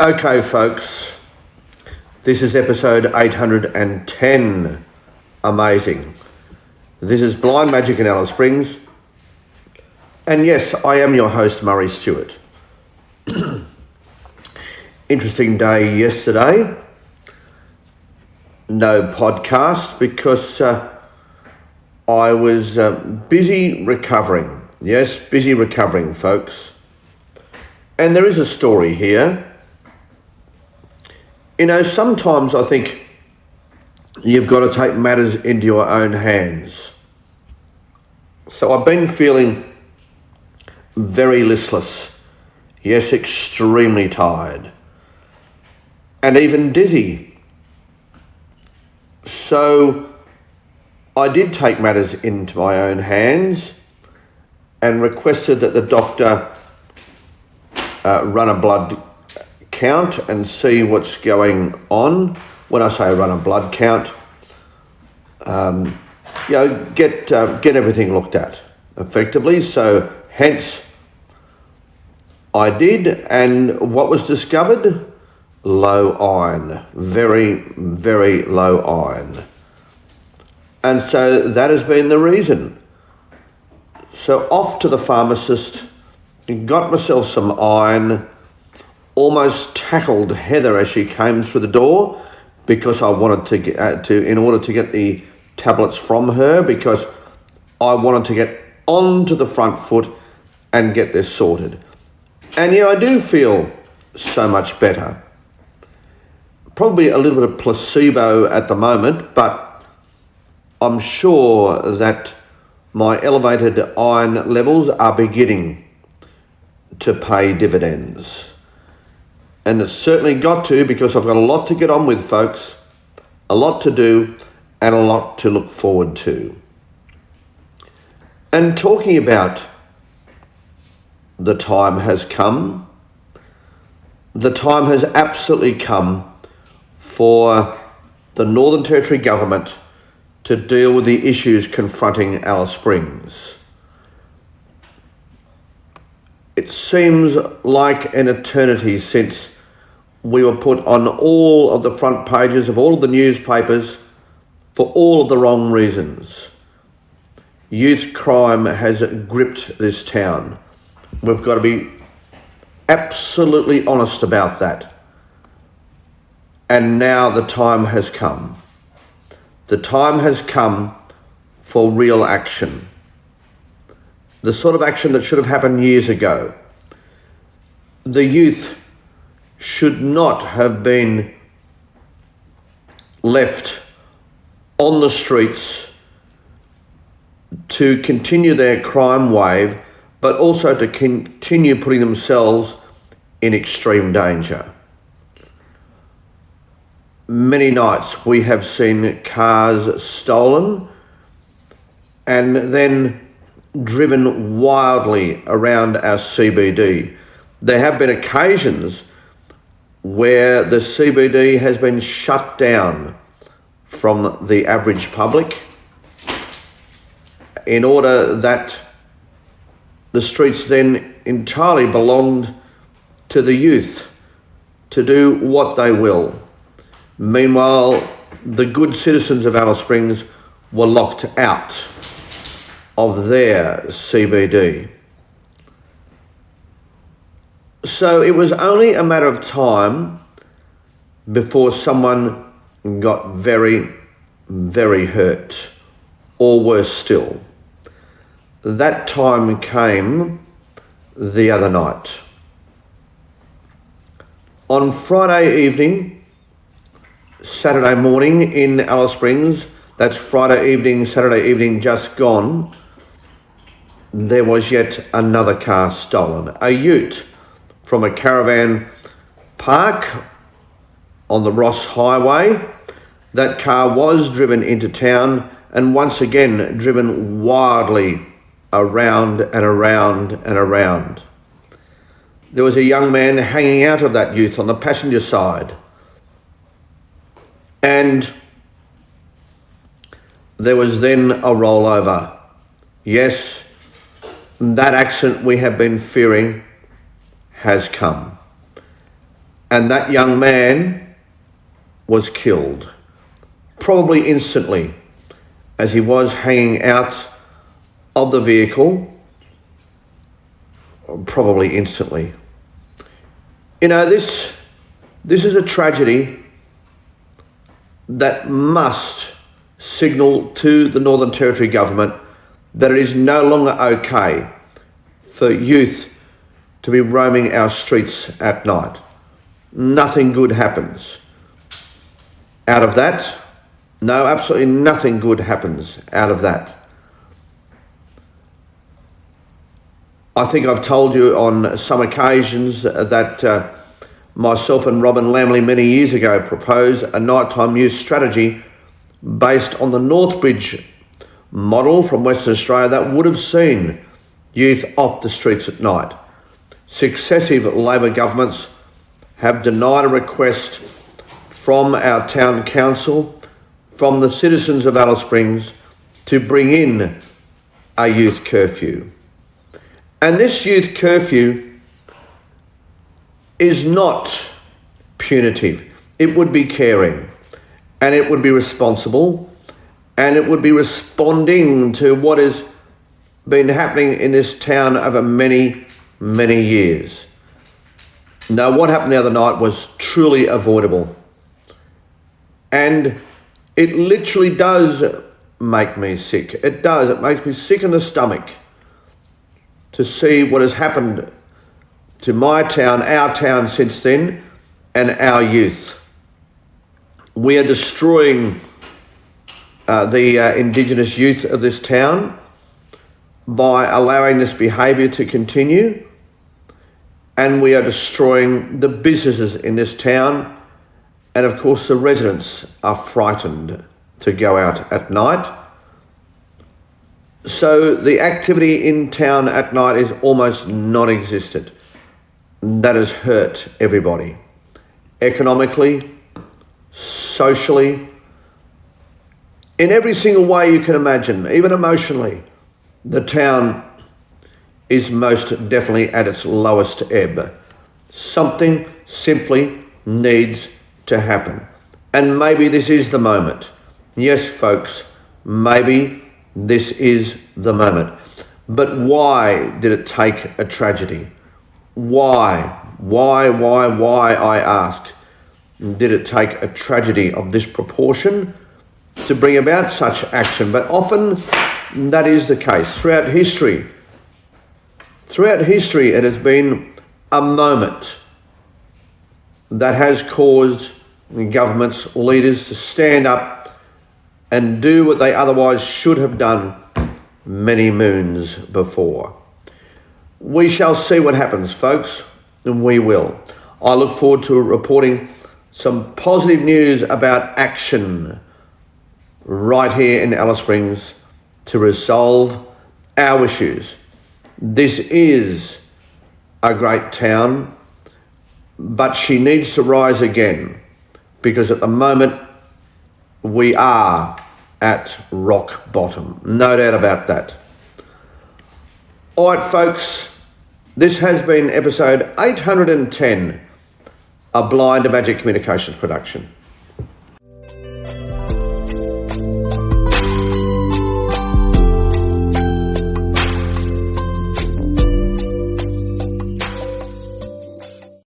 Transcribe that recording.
Okay, folks, this is episode 810. Amazing. This is Blind Magic in Alice Springs. And yes, I am your host, Murray Stewart. Interesting day yesterday. No podcast because I was busy recovering. Yes, busy recovering, folks. And there is a story here. You know, sometimes I think you've got to take matters into your own hands. So I've been feeling very listless. Yes, extremely tired. And even dizzy. So I did take matters into my own hands and requested that the doctor run a blood count and see what's going on. When I say run a blood count, get everything looked at effectively. So hence I did, and what was discovered? Low iron, very, very low iron. And so that has been the reason. So off to the pharmacist, got myself some iron, almost tackled Heather as she came through the door because I wanted in order to get the tablets from her, because I wanted to get onto the front foot and get this sorted. And yeah, I do feel so much better. Probably a little bit of placebo at the moment, but I'm sure that my elevated iron levels are beginning to pay dividends. And it's certainly got to, because I've got a lot to get on with, folks, a lot to do and a lot to look forward to. And talking about the time has come, the time has absolutely come for the Northern Territory Government to deal with the issues confronting Alice Springs. It seems like an eternity since we were put on all of the front pages of all of the newspapers for all of the wrong reasons. Youth crime has gripped this town. We've got to be absolutely honest about that. And now the time has come. The time has come for real action. The sort of action that should have happened years ago. The youth should not have been left on the streets to continue their crime wave, but also to continue putting themselves in extreme danger. Many nights we have seen cars stolen and then driven wildly around our CBD. There have been occasions where the CBD has been shut down from the average public in order that the streets then entirely belonged to the youth to do what they will. Meanwhile, the good citizens of Alice Springs were locked out of their CBD. So it was only a matter of time before someone got very, very hurt, or worse still. That time came the other night. On Friday evening, Saturday morning in Alice Springs, that's Friday evening, Saturday evening just gone, there was yet another car stolen. A ute from a caravan park on the Ross Highway. That car was driven into town and once again driven wildly around and around and around. There was a young man hanging out of that ute on the passenger side. And there was then a rollover. Yes, that accident we have been fearing has come. and that young man was killed, probably instantly, as he was hanging out of the vehicle, probably instantly. You know, this is a tragedy that must signal to the Northern Territory government that it is no longer okay for youth to be roaming our streets at night. Nothing good happens out of that. No, absolutely nothing good happens out of that. I think I've told you on some occasions that myself and Robin Lamley many years ago proposed a nighttime youth strategy based on the Northbridge model from Western Australia that would have seen youth off the streets at night. Successive Labor governments have denied a request from our town council, from the citizens of Alice Springs, to bring in a youth curfew. And this youth curfew is not punitive. It would be caring, and it would be responsible, and it would be responding to what has been happening in this town over many, many years. Now, what happened the other night was truly avoidable. And it literally does make me sick. It does. It makes me sick in the stomach to see what has happened to my town, our town since then, and our youth. We are destroying the Indigenous youth of this town by allowing this behaviour to continue, and we are destroying the businesses in this town, and of course the residents are frightened to go out at night. So the activity in town at night is almost non-existent. That has hurt everybody, economically, socially, in every single way you can imagine, even emotionally. The town is most definitely at its lowest ebb. Something simply needs to happen. And maybe this is the moment. Yes, folks, maybe this is the moment. But why did it take a tragedy? Why, I ask, did it take a tragedy of this proportion to bring about such action? But often that is the case. Throughout history, it has been a moment that has caused governments, leaders to stand up and do what they otherwise should have done many moons before. We shall see what happens, folks, and we will. I look forward to reporting some positive news about action right here in Alice Springs to resolve our issues. This is a great town, but she needs to rise again, because at the moment we are at rock bottom. No doubt about that. All right, folks, this has been episode 810 of Blind Magic Communications production.